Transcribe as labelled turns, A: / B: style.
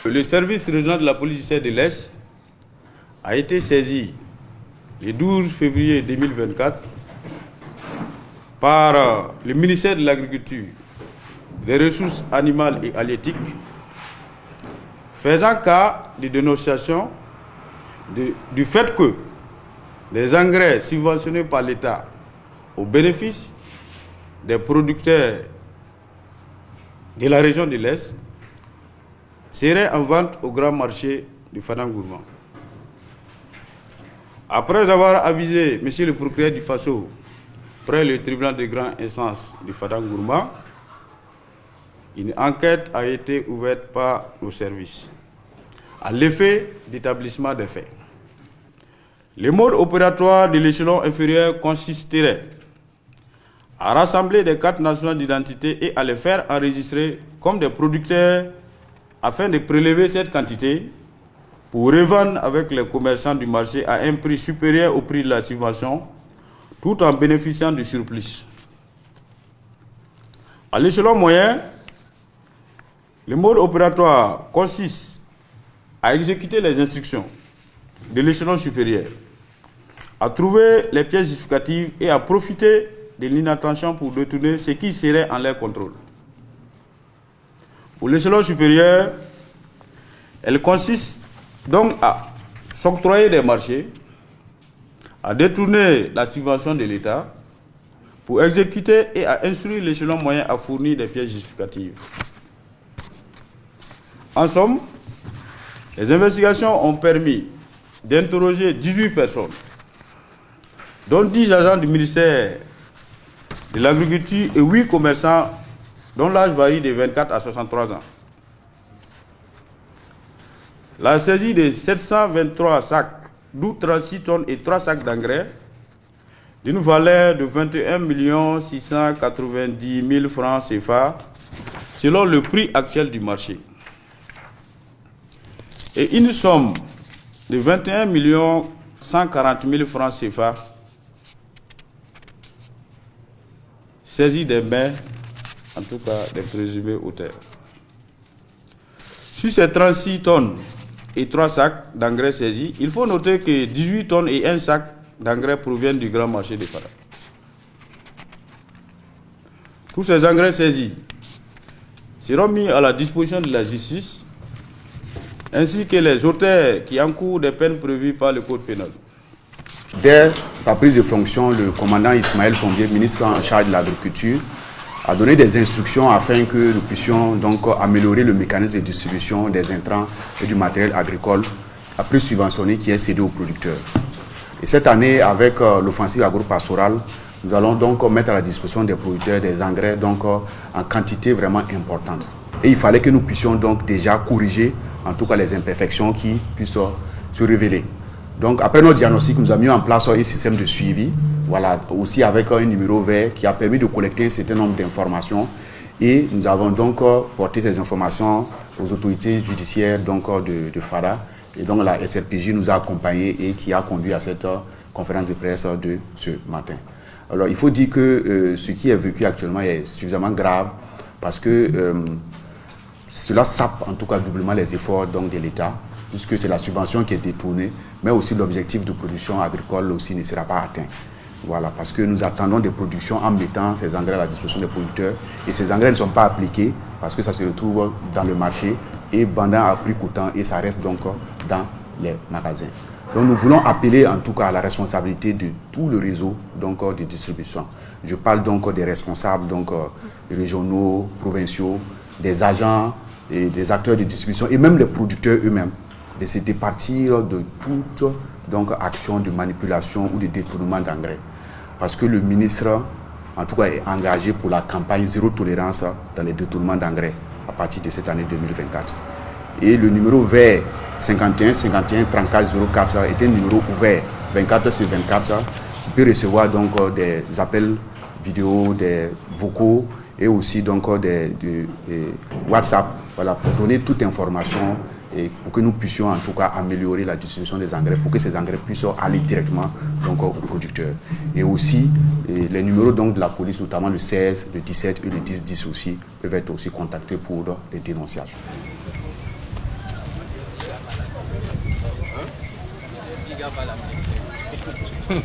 A: Le service régional de la police judiciaire de l'Est a été saisi le 12 février 2024 par le ministère de l'Agriculture, des Ressources animales et halieutiques, faisant cas de dénonciation du fait que les engrais subventionnés par l'État au bénéfice des producteurs de la région de l'Est seraient en vente au grand marché du Fadam Gourma. Après avoir avisé M. le procureur du Faso près le tribunal de grande instance du Fadam Gourma, une enquête a été ouverte par nos services à l'effet d'établissement des faits. Le mode opératoire de l'échelon inférieur consisterait à rassembler des cartes nationales d'identité et à les faire enregistrer comme des producteurs afin de prélever cette quantité pour revendre avec les commerçants du marché à un prix supérieur au prix de la subvention, tout en bénéficiant du surplus. À l'échelon moyen, le mode opératoire consiste à exécuter les instructions de l'échelon supérieur, à trouver les pièces justificatives et à profiter de l'inattention pour détourner ce qui serait en leur contrôle. Pour l'échelon supérieur, elle consiste donc à s'octroyer des marchés, à détourner la subvention de l'État pour exécuter et à instruire l'échelon moyen à fournir des pièces justificatives. En somme, les investigations ont permis d'interroger 18 personnes, dont 10 agents du ministère de l'Agriculture et 8 commerçants dont l'âge varie de 24 à 63 ans. La saisie de 723 sacs, d'où 36 tonnes et 3 sacs d'engrais, d'une valeur de 21 690 000 francs CFA, selon le prix actuel du marché. Et une somme de 21 140 000 francs CFA, saisie des mains, en tout cas des présumés auteurs. Sur ces 36 tonnes et 3 sacs d'engrais saisis, il faut noter que 18 tonnes et 1 sac d'engrais proviennent du grand marché de Fada. Tous ces engrais saisis seront mis à la disposition de la justice, ainsi que les auteurs qui encourent des peines prévues par le Code pénal.
B: Dès sa prise de fonction, le commandant Ismaël Sombier, ministre en charge de l'agriculture, a donné des instructions afin que nous puissions donc améliorer le mécanisme de distribution des intrants et du matériel agricole à prix subventionné qui est cédé aux producteurs. Et cette année, avec l'offensive agro-pastorale, nous allons donc mettre à la disposition des producteurs des engrais donc, en quantité vraiment importante. Et il fallait que nous puissions donc déjà corriger en tout cas les imperfections qui puissent se révéler. Donc après notre diagnostic, nous avons mis en place un système de suivi, voilà, aussi avec un numéro vert qui a permis de collecter un certain nombre d'informations et nous avons donc porté ces informations aux autorités judiciaires donc, de Fada et donc la SRPJ nous a accompagnés et qui a conduit à cette conférence de presse de ce matin. Alors il faut dire que ce qui est vécu actuellement est suffisamment grave parce que cela sape en tout cas doublement les efforts donc, de l'État, puisque c'est la subvention qui est détournée, mais aussi l'objectif de production agricole aussi ne sera pas atteint. Voilà, parce que nous attendons des productions en mettant ces engrais à la disposition des producteurs et ces engrais ne sont pas appliqués parce que ça se retrouve dans le marché et vendant à prix coûtant et ça reste donc dans les magasins. Donc nous voulons appeler en tout cas à la responsabilité de tout le réseau donc, de distribution. Je parle donc des responsables donc, régionaux, provinciaux, des agents et des acteurs de distribution et même les producteurs eux-mêmes de se départir de toute donc, action de manipulation ou de détournement d'engrais. Parce que le ministre, en tout cas, est engagé pour la campagne zéro tolérance dans les détournements d'engrais à partir de cette année 2024. Et le numéro vert 51 51 34 04 est un numéro ouvert 24 sur 24 qui peut recevoir donc des appels vidéo, des vocaux et aussi donc des WhatsApp, voilà, pour donner toute information et pour que nous puissions en tout cas améliorer la distribution des engrais, pour que ces engrais puissent aller directement donc, aux producteurs. Et aussi, les numéros donc, de la police, notamment le 16, le 17 et le 10-10 aussi, peuvent être aussi contactés pour des dénonciations.
C: Hein?